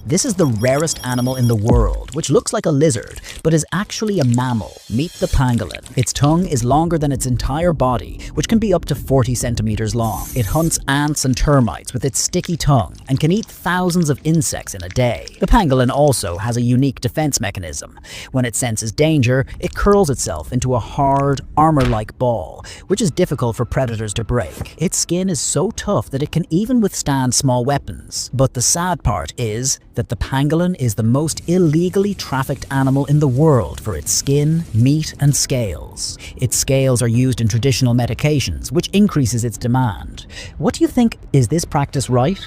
This is the rarest animal in the world, which looks like a lizard, but is actually a mammal. Meet the pangolin. Its tongue is longer than its entire body, which can be up to 40 centimeters long. It hunts ants and termites with its sticky tongue and can eat thousands of insects in a day. The pangolin also has a unique defense mechanism. When it senses danger, it curls itself into a hard, armor-like ball, which is difficult for predators to break. Its skin is so tough that it can even withstand small weapons. But the sad part is that the pangolin is the most illegally trafficked animal in the world for its skin, meat, and scales. Its scales are used in traditional medications, which increases its demand. What do you think? Is this practice right?